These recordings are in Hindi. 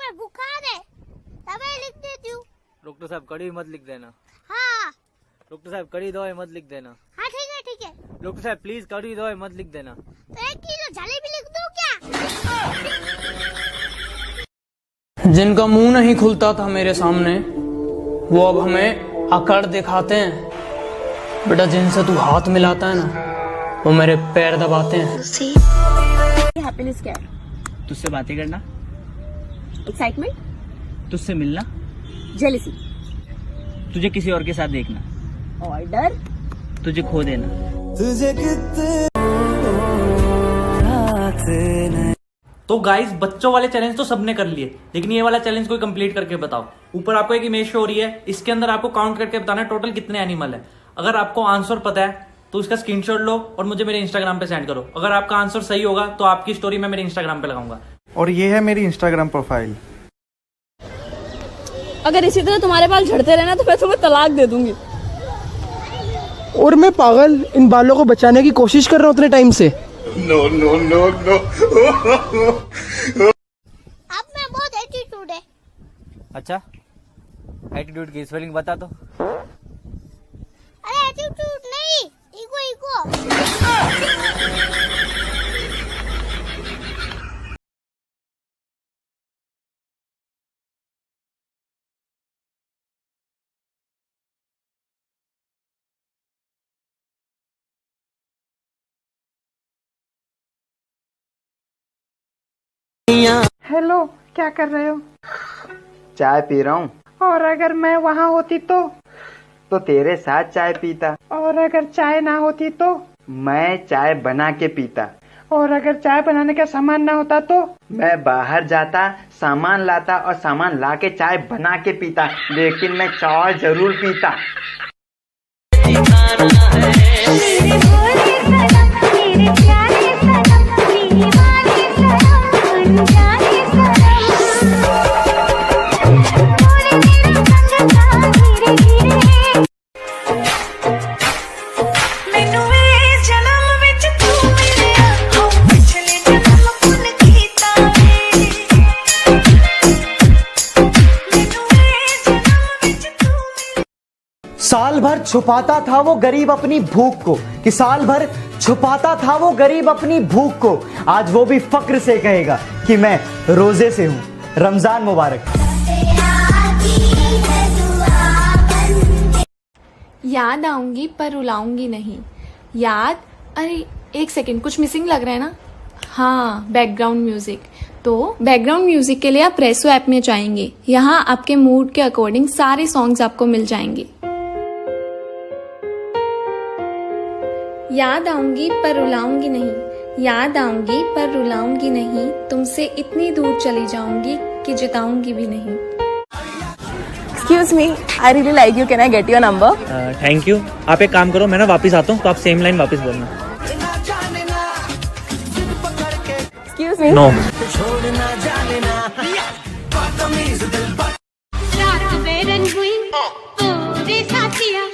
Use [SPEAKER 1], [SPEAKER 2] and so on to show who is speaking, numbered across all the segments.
[SPEAKER 1] में बुखार है, दवाई लिख देती हूँ।
[SPEAKER 2] डॉक्टर साहब कड़ी मत लिख देना।
[SPEAKER 1] हाँ
[SPEAKER 2] डॉक्टर साहब कड़ी दवाई मत लिख देना।
[SPEAKER 1] हाँ ठीक है।
[SPEAKER 2] डॉक्टर साहब प्लीज कड़ी दवाई मत लिख देना।
[SPEAKER 1] तो 1 किलो जलेबी लिख दूँ क्या?
[SPEAKER 3] जिनका मुंह नहीं खुलता था मेरे सामने, वो अब हमें अकड़ दिखाते हैं। बेटा जिनसे तू हाथ मिलाता है ना, वो मेरे पैर दबाते हैं।
[SPEAKER 4] हैप्पीनेस क्या है?
[SPEAKER 5] तुझसे बातें करना,
[SPEAKER 4] एक्साइटमेंट,
[SPEAKER 5] तुझसे मिलना,
[SPEAKER 4] जेलसी,
[SPEAKER 5] तुझे किसी और के साथ देखना,
[SPEAKER 4] ऑर्डर,
[SPEAKER 5] तुझे खो देना।
[SPEAKER 6] तो गाइस बच्चों वाले चैलेंज तो सबने कर लिए, लेकिन ये वाला चैलेंज कोई कंप्लीट करके बताओ। ऊपर आपको एक इमेज शो हो रही है, इसके अंदर आपको काउंट करके बताना है टोटल कितने एनिमल है। अगर आपको आंसर पता है तो इसका स्क्रीनशॉट लो और मुझे मेरे इंस्टाग्राम पे सेंड करो। अगर आपका आंसर सही होगा तो आपकी स्टोरी मैं मेरे इंस्टाग्राम पे लगाऊंगा।
[SPEAKER 7] और ये है मेरी इंस्टाग्राम प्रोफाइल।
[SPEAKER 4] अगर इसी तरह तुम्हारे बाल झड़ते रहना तो मैं तुम्हें तलाक दे दूंगी।
[SPEAKER 8] और मैं पागल इन बालों को बचाने की कोशिश कर रहा हूँ उतने टाइम से।
[SPEAKER 1] अब मैं बहुत एटीट्यूड है।
[SPEAKER 2] अच्छा एटीट्यूड की स्पेलिंग बता दो।
[SPEAKER 1] अरे एटीट्यूड नहीं, इगो।
[SPEAKER 8] हेलो, क्या कर रहे हो?
[SPEAKER 9] चाय पी रहा हूँ।
[SPEAKER 8] और अगर मैं वहाँ होती तो
[SPEAKER 9] तेरे साथ चाय पीता।
[SPEAKER 8] और अगर चाय ना होती तो
[SPEAKER 9] मैं चाय बना के पीता।
[SPEAKER 8] और अगर चाय बनाने का सामान ना होता तो
[SPEAKER 9] मैं बाहर जाता, सामान लाता और सामान ला के चाय बना के पीता, लेकिन मैं चाय जरूर पीता।
[SPEAKER 10] साल भर छुपाता था वो गरीब अपनी भूख को, कि साल भर छुपाता था वो गरीब अपनी भूख को। आज वो भी फक्र से कहेगा कि मैं रोजे से हूं। रमजान मुबारक।
[SPEAKER 11] याद आऊंगी पर रुलाऊंगी नहीं। याद, अरे एक सेकंड, कुछ मिसिंग लग रहा है ना। हाँ, बैकग्राउंड म्यूजिक। तो बैकग्राउंड म्यूजिक के लिए आप प्रेसो ऐप में जाएंगे। यहाँ आपके मूड के अकॉर्डिंग सारे सॉन्ग्स आपको मिल जाएंगे। याद आऊंगी पर रुलाऊंगी नहीं, याद आऊंगी पर रुलाऊंगी नहीं, तुमसे इतनी दूर चली जाऊंगी कि जिताऊंगी भी नहीं।
[SPEAKER 4] Excuse me, I really like you, can I get your number?
[SPEAKER 5] Thank you. आप एक काम करो, मैं ना वापस आता हूँ तो आप सेम लाइन वापस बोलना।
[SPEAKER 4] Excuse me.
[SPEAKER 5] नो।
[SPEAKER 1] रात बेरन हुई पूरे साथिया,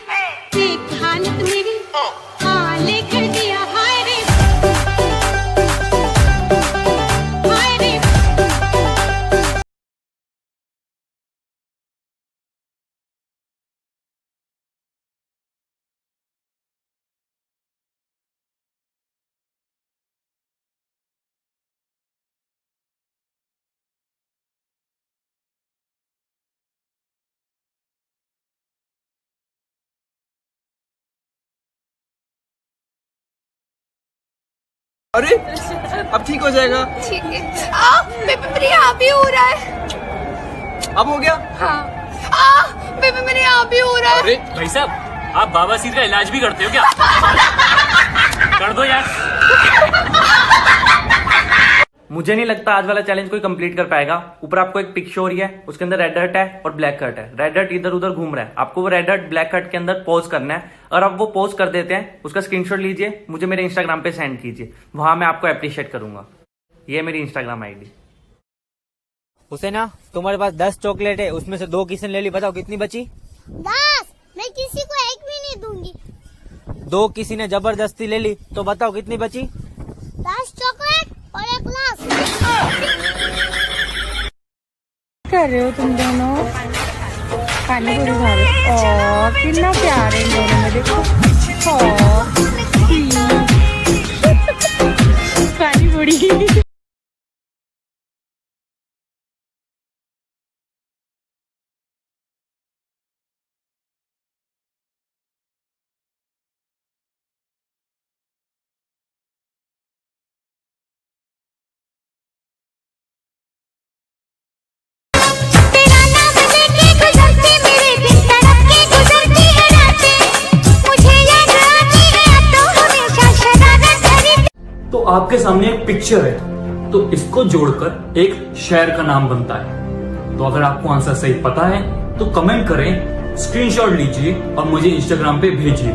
[SPEAKER 1] देख हालत मेरी हाल कर दिया। हाय रे हाय रे।
[SPEAKER 8] अरे अब ठीक हो जाएगा।
[SPEAKER 11] ठीक है। मेरे यहाँ भी हो रहा है।
[SPEAKER 8] अब हो गया?
[SPEAKER 11] हाँ। मेरे यहाँ भी हो रहा है।
[SPEAKER 6] अरे भाई साहब, आप बवासीर का इलाज भी करते हो क्या? कर दो यार। मुझे नहीं लगता आज वाला चैलेंज कोई कंप्लीट कर पाएगा। ऊपर आपको एक पिक शो हो रही है, उसके अंदर रेड हर्ट है और ब्लैक हर्ट है। रेड हर्ट इधर उधर घूम रहा है, आपको वो रेड हर्ट ब्लैक हर्ट के अंदर पॉज करना है। और आप वो पॉज कर देते हैं, उसका स्क्रीनशॉट लीजिए, मुझे मेरे इंस्टाग्राम पे सेंड कीजिए, वहां मैं आपको अप्रिशिएट करूंगा। ये मेरी इंस्टाग्राम आईडी।
[SPEAKER 2] उसे ना, तुम्हारे पास 10 चॉकलेट है, उसमें से 2 किसने ले ली, बताओ कितनी बची?
[SPEAKER 1] 10। मैं किसी को एक भी नहीं दूंगी।
[SPEAKER 2] 2 किसी ने जबरदस्ती ले ली, तो बताओ कितनी बची?
[SPEAKER 1] 10 चॉकलेट और 1 ग्लास।
[SPEAKER 4] कर रहे हो तुम दोनों? पानी पूरी खा रहे हो? और कितना प्यार है इन दोनों में, देखो। पानी पूरी।
[SPEAKER 6] तो आपके सामने एक पिक्चर है, तो इसको जोड़कर एक शहर का नाम बनता है। तो अगर आपको आंसर सही पता है तो कमेंट करें, स्क्रीनशॉट लीजिए और मुझे इंस्टाग्राम पे भेजिए।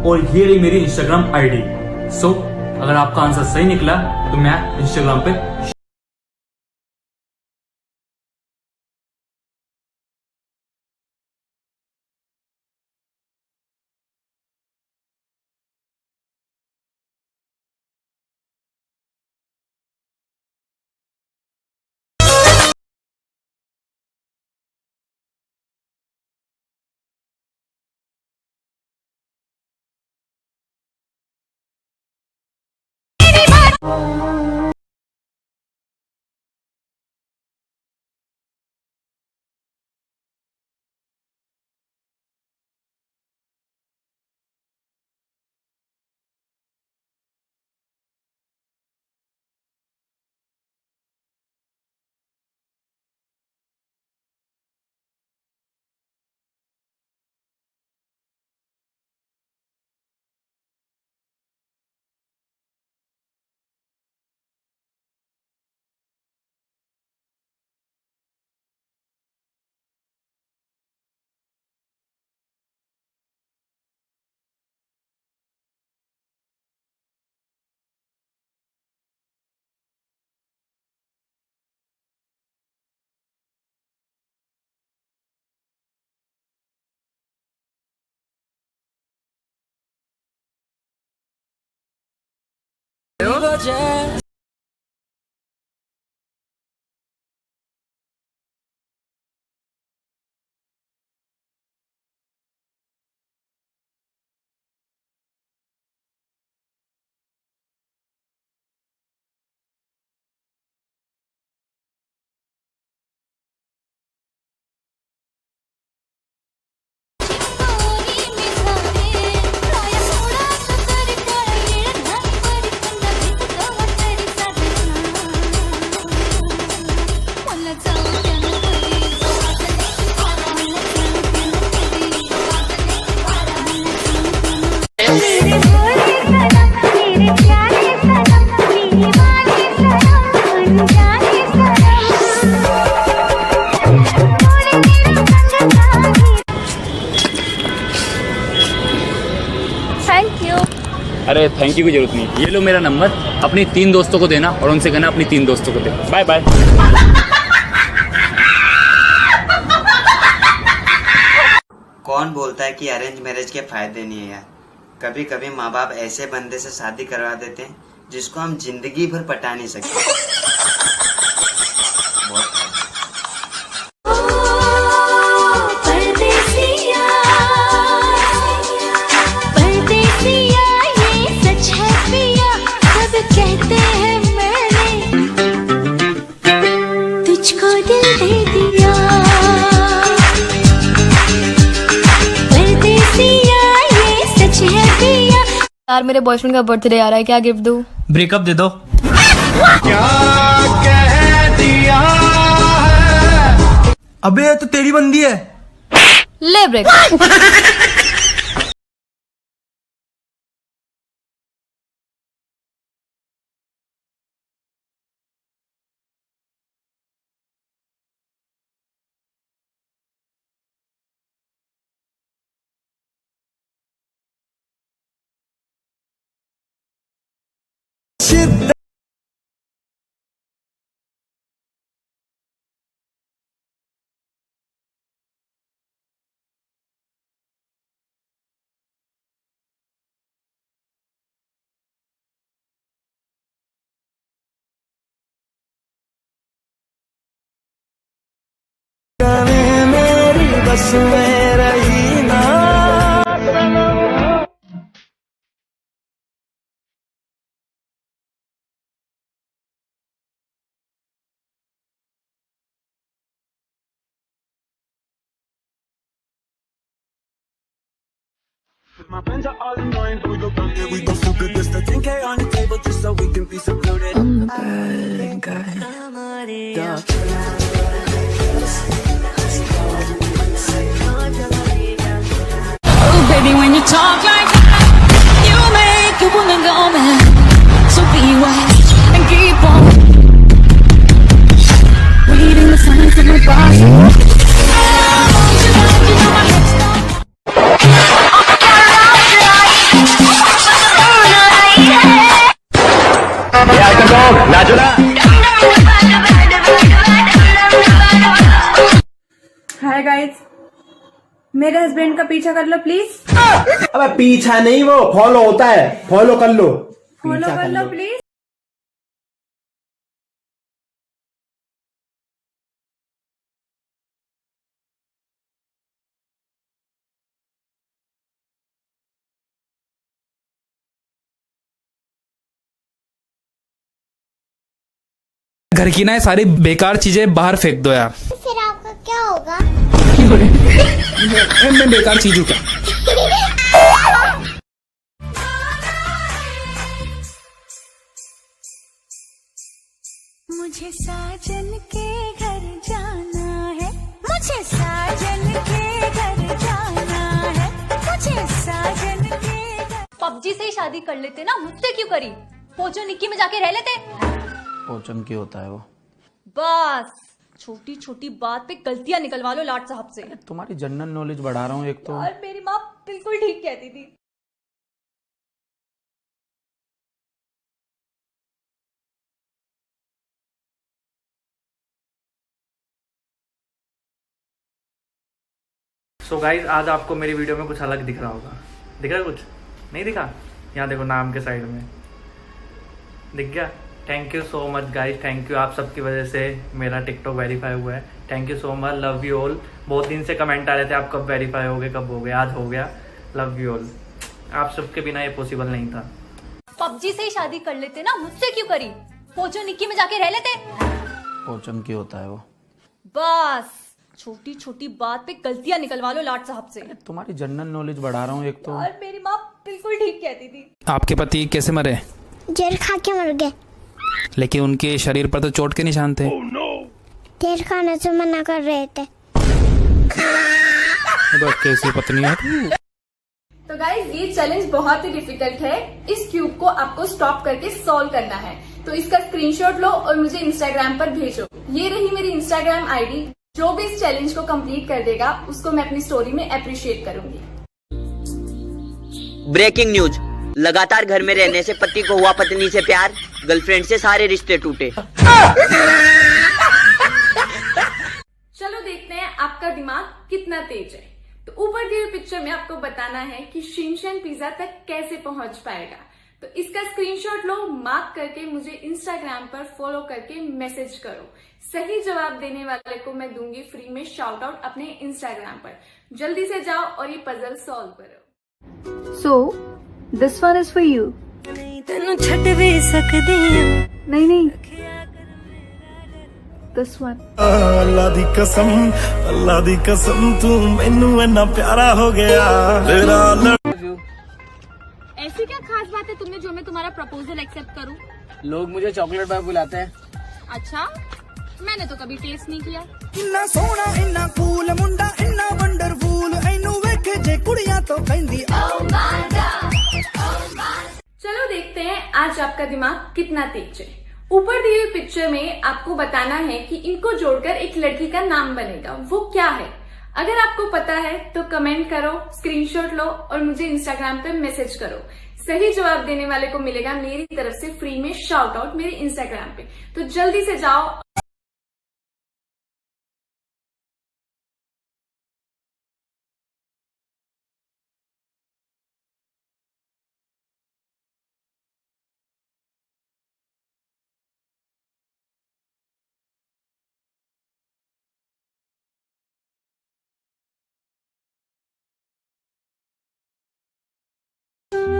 [SPEAKER 6] और ये रही मेरी इंस्टाग्राम आईडी। सो अगर आपका आंसर सही निकला तो मैं इंस्टाग्राम पे
[SPEAKER 12] अरे थैंक यू की जरूरत नहीं। ये लो मेरा नंबर, अपनी 3 दोस्तों को देना और उनसे कहना अपनी 3 दोस्तों को दे। Bye bye.
[SPEAKER 9] कौन बोलता है कि अरेंज मैरिज के फायदे नहीं है यार। कभी कभी माँ बाप ऐसे बंदे से शादी करवा देते हैं जिसको हम जिंदगी भर पटा नहीं सकते।
[SPEAKER 1] कहते हैं मैंने तुझको दिल दे दिया, परदेसिया ये सच है पिया।
[SPEAKER 11] यार मेरे बॉयफ्रेंड का बर्थडे आ रहा है, क्या गिफ्ट दूं?
[SPEAKER 2] ब्रेकअप दे दो।
[SPEAKER 8] क्या कह दिया है? अबे ये तो तेरी बंदी है।
[SPEAKER 11] ले ब्रेकअप।
[SPEAKER 13] पे रही ना My friends are all annoying, but we go from there. We go so good, just a 10K on the table, just so we can be secluded. I'm the bad guy.
[SPEAKER 14] Oh, baby, when you talk like that, you make a woman go mad. So be wise and keep on reading the signs of my body.
[SPEAKER 4] Hi guys, मेरे हस्बैंड का पीछा कर लो प्लीज।
[SPEAKER 8] अबे पीछा नहीं, वो फॉलो होता है, फॉलो कर लो।
[SPEAKER 4] फॉलो कर लो प्लीज।
[SPEAKER 15] घर की ना सारी बेकार चीजें बाहर फेंक दो यार।
[SPEAKER 1] फिर आपका क्या होगा?
[SPEAKER 15] मैं बेकार चीज हूँ क्या?
[SPEAKER 14] मुझे साजन के घर जाना है, मुझे साजन के घर जाना है, मुझे साजन के घर।
[SPEAKER 16] पबजी से ही शादी कर लेते ना, मुझसे क्यों करी? पोचो निक्की में जाके रह लेते।
[SPEAKER 3] पोचम की होता है वो?
[SPEAKER 16] बस छोटी छोटी बात पे गलतियां निकलवा लो लाट साहब से।
[SPEAKER 3] तुम्हारी जनरल नॉलेज बढ़ा रहा हूँ एक तो।
[SPEAKER 16] और मेरी माँ बिल्कुल ठीक कहती थी।
[SPEAKER 6] सो गाइज आज आपको मेरी वीडियो में कुछ अलग दिख रहा होगा। दिख रहा है? कुछ नहीं दिखा? यहाँ देखो नाम के साइड में दिख गया। Thank you so much guys, thank you. आप सबकी वजह से मेरा टिकटॉक वेरीफाई हुआ है। Thank you so much, love you all. बहुत दिन से कमेंट आ रहे थे आप कब वेरीफाई हो गए, कब हो गया, आज हो गया। Love you all. आप सबके बिना ये पॉसिबल नहीं था।
[SPEAKER 16] पबजी से ही शादी कर लेते ना, मुझसे क्यों करी? पोचो निक्की में जाके रह लेते।
[SPEAKER 3] पोचम की होता है वो?
[SPEAKER 16] बस छोटी छोटी बात पे गलतियां निकलवा लो लाट साहब से।
[SPEAKER 3] तुम्हारी जनरल नॉलेज बढ़ा रहा हूँ एक तो।
[SPEAKER 16] और मेरी माँ बिल्कुल ठीक कहती थी।
[SPEAKER 15] आपके पति कैसे मरे?
[SPEAKER 1] जहर खा के मर गए।
[SPEAKER 15] लेकिन उनके शरीर पर तो चोट के निशान थे।
[SPEAKER 1] जहर खाने से मना कर रहे थे।
[SPEAKER 15] कैसी पत्नी है?
[SPEAKER 11] तो गाइज ये चैलेंज बहुत ही डिफिकल्ट है। इस क्यूब को आपको स्टॉप करके सॉल्व करना है। तो इसका स्क्रीनशॉट लो और मुझे इंस्टाग्राम पर भेजो। ये रही मेरी इंस्टाग्राम आईडी। जो भी इस चैलेंज को कंप्लीट कर देगा उसको मैं अपनी स्टोरी में अप्रिशिएट करूंगी।
[SPEAKER 9] ब्रेकिंग न्यूज, लगातार घर में रहने से पति को हुआ पत्नी से प्यार, गर्लफ्रेंड से सारे रिश्ते टूटे।
[SPEAKER 11] चलो देखते हैं आपका दिमाग कितना तेज है। तो ऊपर दिए हुए पिक्चर में आपको बताना है कि शिनचैन पिज्जा तक कैसे पहुंच पाएगा। तो इसका स्क्रीनशॉट लो, मार्क करके मुझे इंस्टाग्राम पर फॉलो करके मैसेज करो। सही जवाब देने वाले को मैं दूंगी फ्री में शाउट आउट अपने इंस्टाग्राम पर। जल्दी से जाओ और ये पजल सॉल्व करो।
[SPEAKER 4] So this one is for you.
[SPEAKER 14] तेनू छट भी सकदी हूं।
[SPEAKER 4] नहीं दिस वन।
[SPEAKER 13] अल्लाह दी कसम तू मैनू इन्ना प्यारा हो गया तेरा।
[SPEAKER 16] ऐसी क्या खास बात है तुमने जो मैं तुम्हारा प्रपोजल एक्सेप्ट करूं?
[SPEAKER 3] लोग मुझे चॉकलेट बाय बुलाते हैं।
[SPEAKER 16] अच्छा, मैंने तो कभी टेस्ट नहीं किया।
[SPEAKER 13] इन्ना सोना इन्ना कूल मुंडा इन्ना वंडरफुल इन्नू वेखे जे कुड़ियां तो कहंदी।
[SPEAKER 11] चलो देखते हैं आज आपका दिमाग कितना तेज है। ऊपर दी हुई पिक्चर में आपको बताना है कि इनको जोड़कर एक लड़की का नाम बनेगा, वो क्या है? अगर आपको पता है तो कमेंट करो, स्क्रीनशॉट लो और मुझे इंस्टाग्राम पे मैसेज करो। सही जवाब देने वाले को मिलेगा मेरी तरफ से फ्री में शाउट आउट मेरे इंस्टाग्राम पे। तो जल्दी से जाओ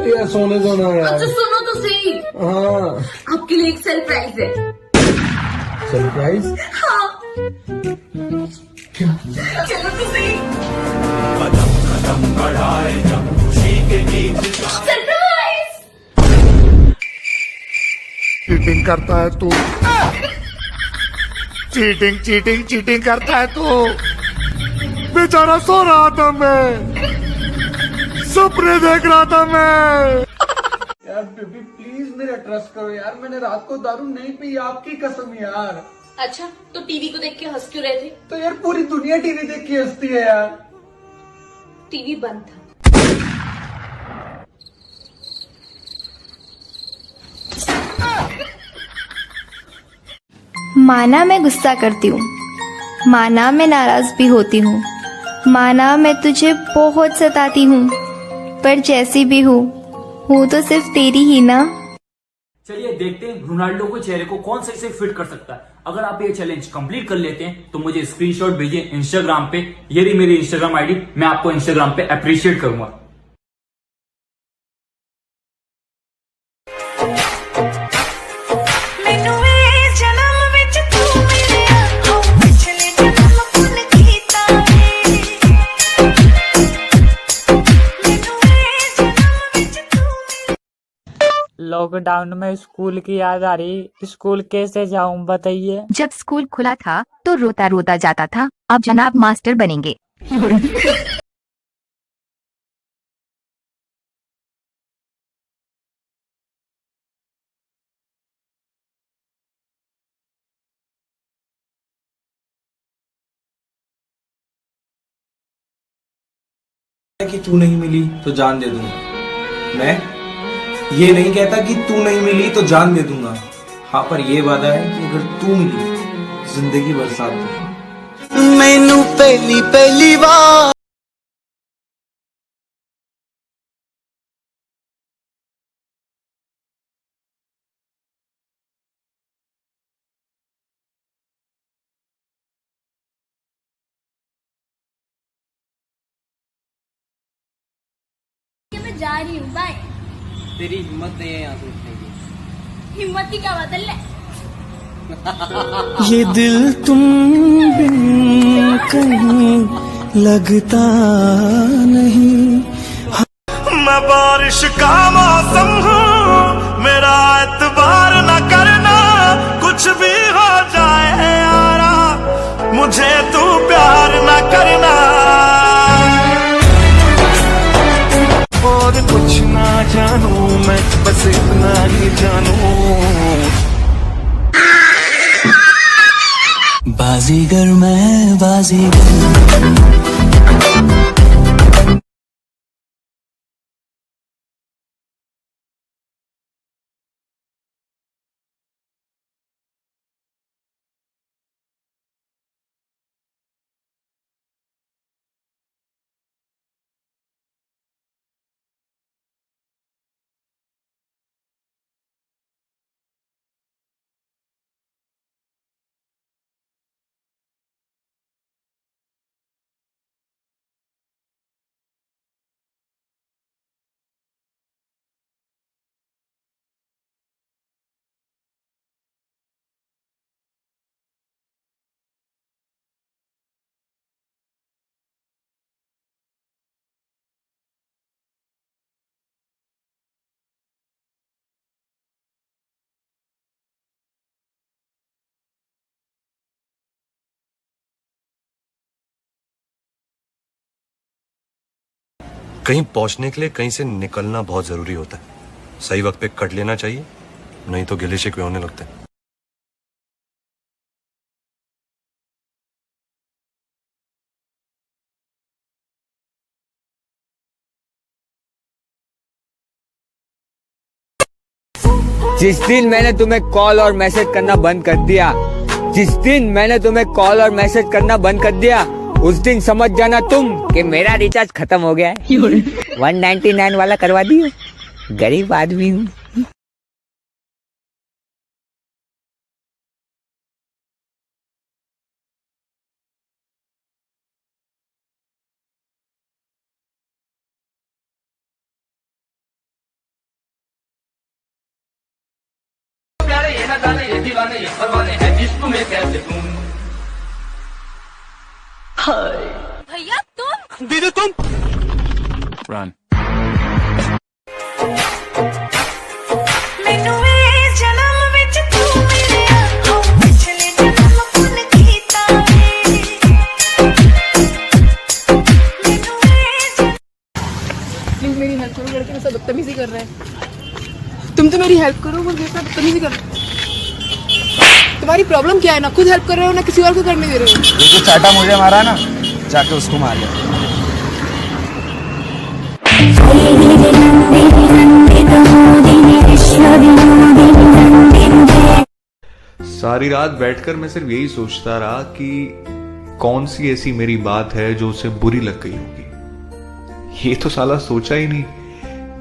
[SPEAKER 8] यार सोने दो ना यार।
[SPEAKER 16] अच्छा सुनो तो सही,
[SPEAKER 8] हाँ
[SPEAKER 16] आपके लिए एक सरप्राइज है।
[SPEAKER 8] सरप्राइज?
[SPEAKER 16] हाँ चलो तो सही। सरप्राइज।
[SPEAKER 17] चीटिंग करता है तू, चीटिंग चीटिंग चीटिंग करता है तू। बेचारा सो रहा था, मैं सपने देख रहा था मैं।
[SPEAKER 8] यार बेबी प्लीज मेरा ट्रस्ट करो यार, मैंने रात को दारू नहीं पी, आपकी कसम यार।
[SPEAKER 16] अच्छा तो टीवी को देख के हंस क्यों रहे थे?
[SPEAKER 8] तो यार पूरी दुनिया टीवी देख के हंसती है यार।
[SPEAKER 16] टीवी बंद था।
[SPEAKER 11] माना मैं गुस्सा करती हूँ, माना मैं नाराज भी होती हूँ, माना मैं तुझे बहुत सताती हूँ, पर जैसी भी हूँ तो सिर्फ तेरी ही ना।
[SPEAKER 12] चलिए देखते हैं रोनाल्डो के चेहरे को कौन सही से फिट कर सकता है। अगर आप ये चैलेंज कंप्लीट कर लेते हैं तो मुझे स्क्रीनशॉट भेजिए इंस्टाग्राम पे। ये रही मेरी इंस्टाग्राम आईडी, मैं आपको इंस्टाग्राम पे अप्रिशिएट करूंगा।
[SPEAKER 2] लॉकडाउन में स्कूल की याद आ रही, स्कूल कैसे जाऊं बताइए।
[SPEAKER 18] जब स्कूल खुला था तो रोता रोता जाता था, अब जनाब मास्टर बनेंगे।
[SPEAKER 19] कि तू नहीं मिली तो जान दे दूंगा। मैं ये नहीं कहता कि तू नहीं मिली तो जान दे दूंगा, हाँ पर ये वादा है कि अगर तू मिली जिंदगी भर साथ दूंगा।
[SPEAKER 13] मैनू पहली पहली बार
[SPEAKER 16] मैं जा रही हूँ, बाय।
[SPEAKER 2] तेरी हिम्मत नहीं है यहाँ से उठने की।
[SPEAKER 16] हिम्मत की क्या बात है? ले।
[SPEAKER 13] ये दिल तुम बिन कहीं लगता नहीं। मैं बारिश का मौसम हूँ, मेरा एतबार न करना, कुछ भी हो जाए यारा, मुझे तू प्यार न करना। और कुछ ना जानू मैं, बस इतना ही जानू, बाजीगर मैं बाजीगर।
[SPEAKER 20] कहीं पहुंचने के लिए कहीं से निकलना बहुत जरूरी होता है। सही वक्त पे कट लेना चाहिए, नहीं तो गिले शिकवे होने लगते हैं।
[SPEAKER 2] जिस दिन मैंने तुम्हें कॉल और मैसेज करना बंद कर दिया, जिस दिन मैंने तुम्हें कॉल और मैसेज करना बंद कर दिया, उस दिन समझ जाना तुम कि मेरा रिचार्ज खत्म हो गया है। 199 वाला करवा दियो, गरीब आदमी हूँ।
[SPEAKER 13] न जाने ये दीवाने ये परवाने हैं इश्क में कैसे तुम।
[SPEAKER 14] भैया तुम
[SPEAKER 13] दीदी तुम रन
[SPEAKER 14] मैनू इस जन्म विच तू मिलिया हो पिछले जन्म मन कीता
[SPEAKER 4] प्लीज मेरी हेल्प करो, लड़के मेरे साथ बदतमीजी कर रहा है। तुम तो मेरी हेल्प करो, वो मेरे साथ बदतमीजी कर रहा है। तुम्हारी प्रॉब्लम क्या है? ना खुद हेल्प कर रहे हो ना किसी और को करने दे रहे हो।
[SPEAKER 7] ये जो चाटा मुझे मारा ना, जाके उसको मार ले।
[SPEAKER 21] सारी रात बैठकर मैं सिर्फ यही सोचता रहा कि कौन सी ऐसी मेरी बात है जो उसे बुरी लग गई होगी। ये तो साला सोचा ही नहीं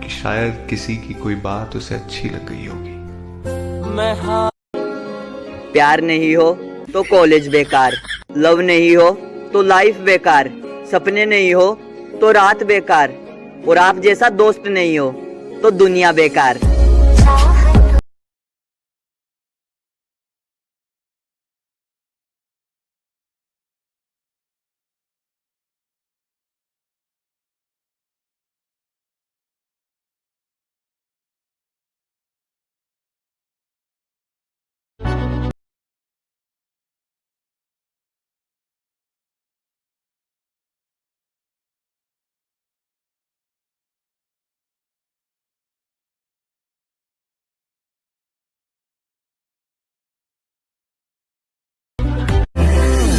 [SPEAKER 21] कि शायद किसी की कोई बात उसे अच्छी लग गई होगी।
[SPEAKER 9] प्यार नहीं हो तो कॉलेज बेकार, लव नहीं हो तो लाइफ बेकार, सपने नहीं हो तो रात बेकार, और आप जैसा दोस्त नहीं हो तो दुनिया बेकार।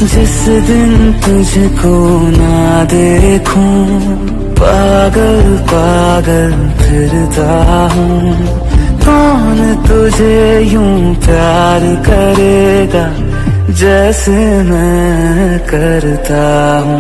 [SPEAKER 13] जिस दिन तुझको ना देखूं पागल पागल फिरता हूँ। कौन तुझे यूं प्यार करेगा जैसे मैं करता हूँ।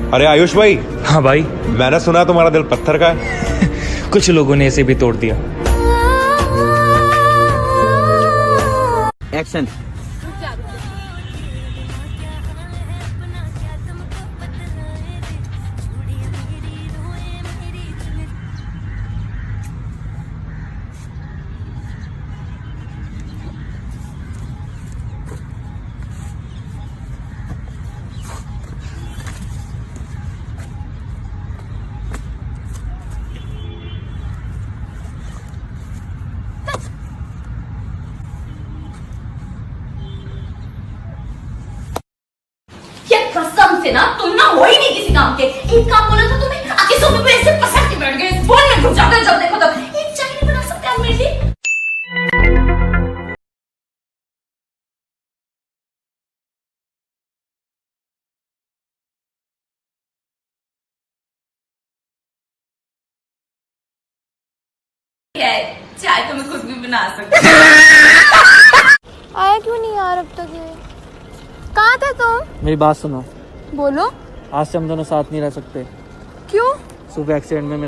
[SPEAKER 20] अरे आयुष भाई।
[SPEAKER 15] हाँ भाई।
[SPEAKER 20] मैंने सुना तुम्हारा दिल पत्थर का है।
[SPEAKER 15] कुछ लोगों ने इसे भी तोड़ दिया।
[SPEAKER 9] एक्शन।
[SPEAKER 16] कसम से ना तुम ना हो ही नहीं किसी काम के। एक काम बोला तो तुम्हें आके सोफे पे ऐसे पसंद के बैठ गए। फोन में घुस जाते जब देखो तब। एक चाय नहीं बना सकते आप मेरे लिए? चाय तो मैं खुद भी बना सकती।
[SPEAKER 11] आया क्यों नहीं यार अब तक ये? कहाँ थे तुम?
[SPEAKER 3] मेरी बात सुनो,
[SPEAKER 11] बोलो।
[SPEAKER 3] आज से हम दोनों साथ नहीं रह सकते।
[SPEAKER 11] क्यों?
[SPEAKER 3] सुबह एक्सीडेंट में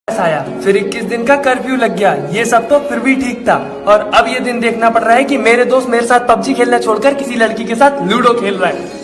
[SPEAKER 8] आया, फिर 21 दिन का कर्फ्यू लग गया। ये सब तो फिर भी ठीक था, और अब ये दिन देखना पड़ रहा है कि मेरे दोस्त मेरे साथ पबजी खेलना छोड़कर किसी लड़की के साथ लूडो खेल रहा है।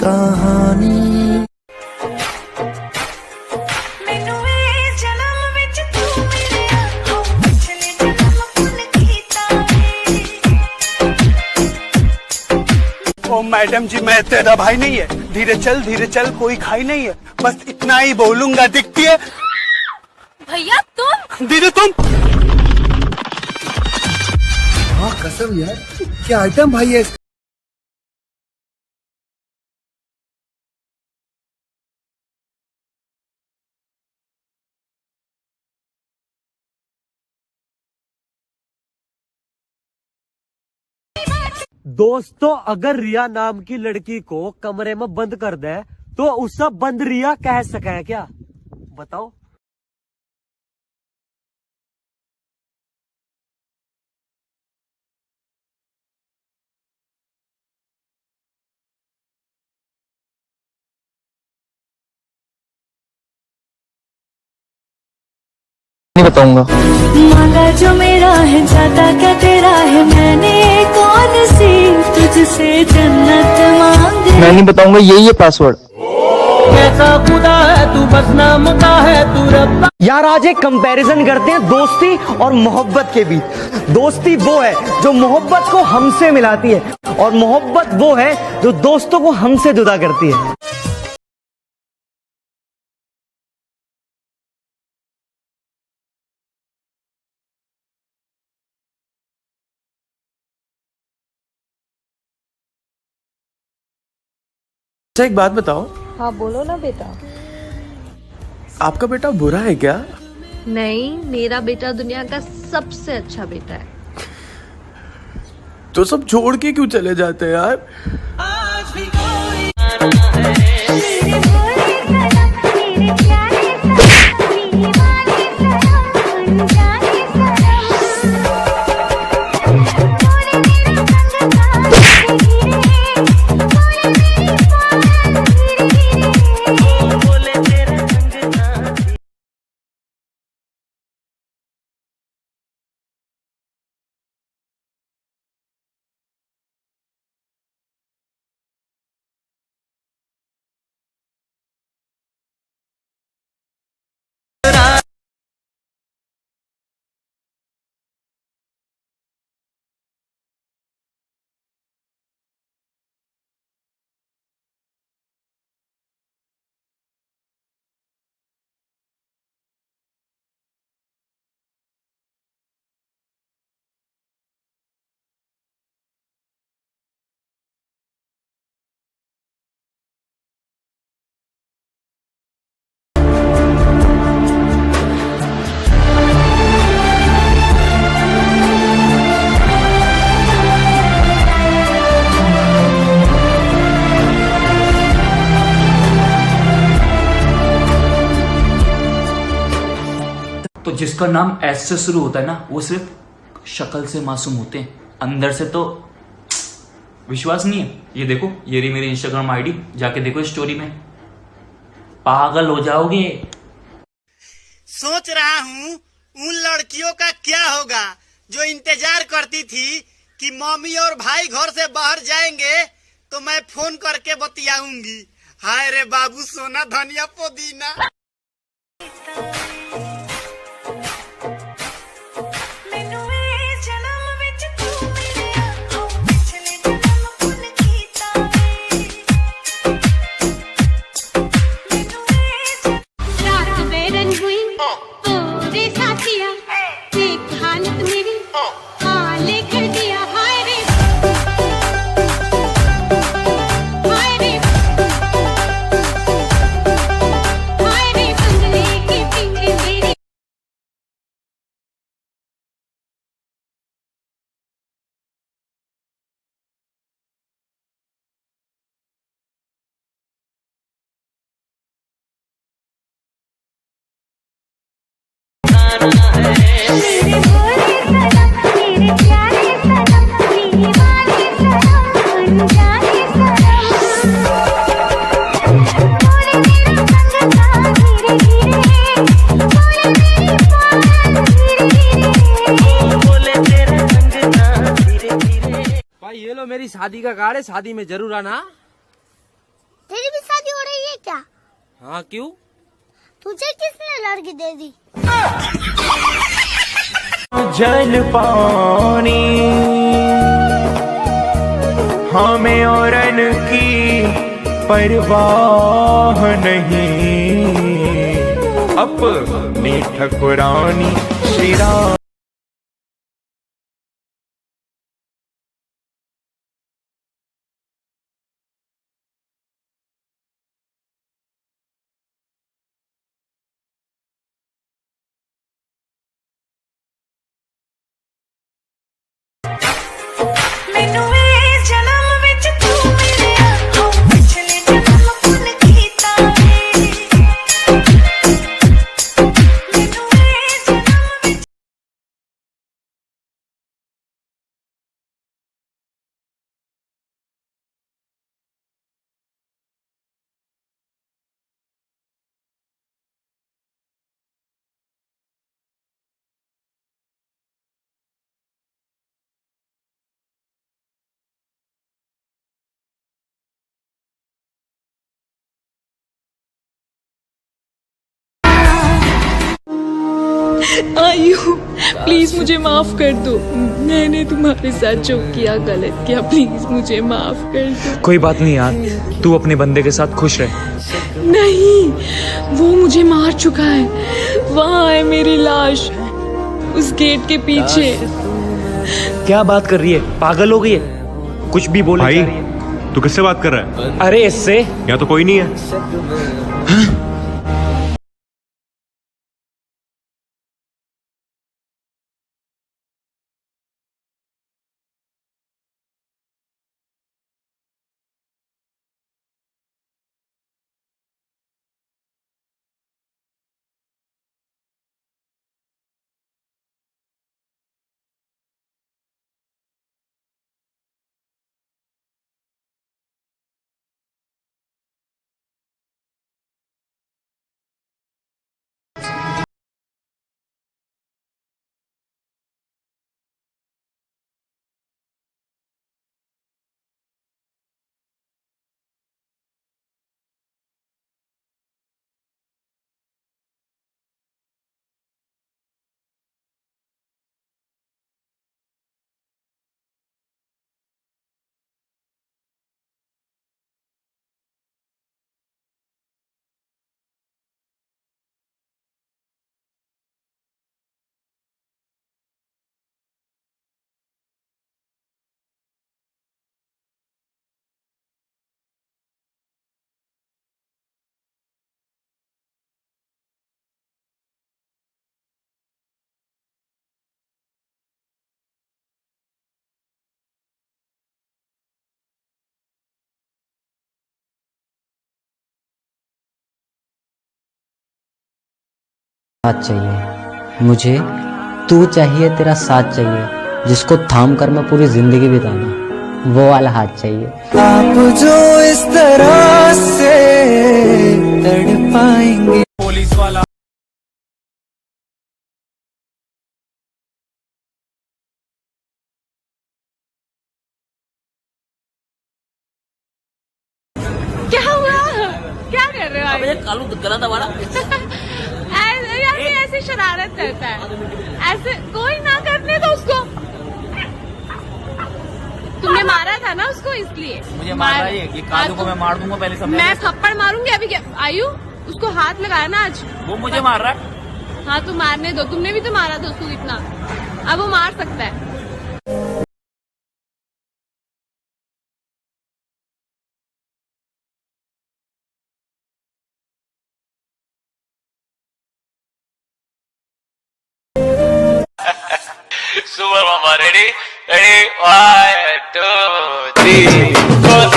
[SPEAKER 13] कहानी
[SPEAKER 17] ओ मैडम जी, मैं तेरा भाई नहीं है। धीरे चल, कोई खाई नहीं है। बस इतना ही बोलूंगा, दिखती है।
[SPEAKER 16] भैया तुम
[SPEAKER 17] दीदी तुम। हाँ कसम यार, क्या आइटम भाई है।
[SPEAKER 10] दोस्तों, अगर रिया नाम की लड़की को कमरे में बंद कर दे तो उससे बंद रिया कह सके क्या? बताओ।
[SPEAKER 3] नहीं बताऊंगा।
[SPEAKER 14] मांगा जो मेरा है जाता क्या तेरा है, मैंने कौन सी तुझसे जन्नत मांगी।
[SPEAKER 3] मैं नहीं बताऊंगा, यही है पासवर्ड।
[SPEAKER 10] कैसा खुदा है तू, बस नाम का है तू रब्बा। यार आज एक कंपैरिजन करते हैं दोस्ती और मोहब्बत के बीच। दोस्ती वो है जो मोहब्बत को हमसे मिलाती है और मोहब्बत वो है जो दोस्तों को हमसे जुदा करती है।
[SPEAKER 8] अच्छा एक बात बताओ।
[SPEAKER 22] हाँ बोलो ना बेटा।
[SPEAKER 8] आपका बेटा बुरा है क्या?
[SPEAKER 22] नहीं, मेरा बेटा दुनिया का सबसे अच्छा बेटा है।
[SPEAKER 8] तो सब छोड़ के क्यों चले जाते हैं यार?
[SPEAKER 12] तो जिसका नाम एस से शुरू होता है ना, वो सिर्फ शक्ल से मासूम होते हैं, अंदर से तो विश्वास नहीं है। ये देखो, ये रही मेरी इंस्टाग्राम आईडी, जाके देखो स्टोरी में, पागल हो जाओगे।
[SPEAKER 23] सोच रहा हूँ उन लड़कियों का क्या होगा जो इंतजार करती थी कि मम्मी और भाई घर से बाहर जाएंगे तो मैं फोन करके बतियाऊंगी। हाय रे बाबू, सोना धनिया पुदीना।
[SPEAKER 1] रात बेरन हुई पूरे साथिया, देख हालत मेरी हाले कर दिया। हाय रे हाय रे हाय रे, बंगले के पीछे तेरी।
[SPEAKER 10] भाई ये लो मेरी शादी का कार्ड है, शादी में जरूर आना।
[SPEAKER 14] तेरी भी शादी हो रही है क्या?
[SPEAKER 5] हाँ क्यों?
[SPEAKER 14] तुझे किसने लड़की दे दी?
[SPEAKER 13] जल पानी हमें औरन की परवाह नहीं, अपनी ठकुरानी श्री राम।
[SPEAKER 6] आयु प्लीज मुझे माफ कर दो, मैंने तुम्हारे साथ जो किया गलत किया, प्लीज मुझे माफ कर दो।
[SPEAKER 5] कोई बात नहीं यार, तू अपने बंदे के साथ खुश रह।
[SPEAKER 6] नहीं, वो मुझे मार चुका है, वहाँ है मेरी लाश उस गेट के पीछे।
[SPEAKER 5] क्या बात कर रही है, पागल हो गई है? कुछ भी बोले
[SPEAKER 21] भाई
[SPEAKER 5] जा रही है।
[SPEAKER 21] तू किससे बात कर रहा है?
[SPEAKER 5] अरे इससे
[SPEAKER 21] यहाँ तो कोई नहीं है।
[SPEAKER 18] साथ चाहिए मुझे, तू चाहिए, तेरा साथ चाहिए, जिसको थाम कर मैं पूरी जिंदगी बिता दूं, वो वाला हाथ चाहिए।
[SPEAKER 13] आप जो इस तरह से तड़पाएंगे।
[SPEAKER 5] पुलिस वाला
[SPEAKER 6] क्या हुआ? क्या कर रहे हो आप?
[SPEAKER 5] कालू गला दबाड़ा।
[SPEAKER 6] यार ये ऐसे शरारत करता है, ऐसे कोई ना करने दो उसको। तुमने मारा था ना उसको, इसलिए
[SPEAKER 5] मुझे मार रही है। ये कालू को मैं मार दूंगा पहले सब।
[SPEAKER 6] मैं थप्पड़ मारूंगी अभी। क्या आयु, उसको हाथ लगाया ना आज।
[SPEAKER 5] वो मुझे मार रहा है।
[SPEAKER 6] हाँ तो मारने दो, तुमने भी तो मारा था उसको कितना, अब वो मार सकता है।
[SPEAKER 13] सुपर मामा रेडी रेडी 1 2 3 4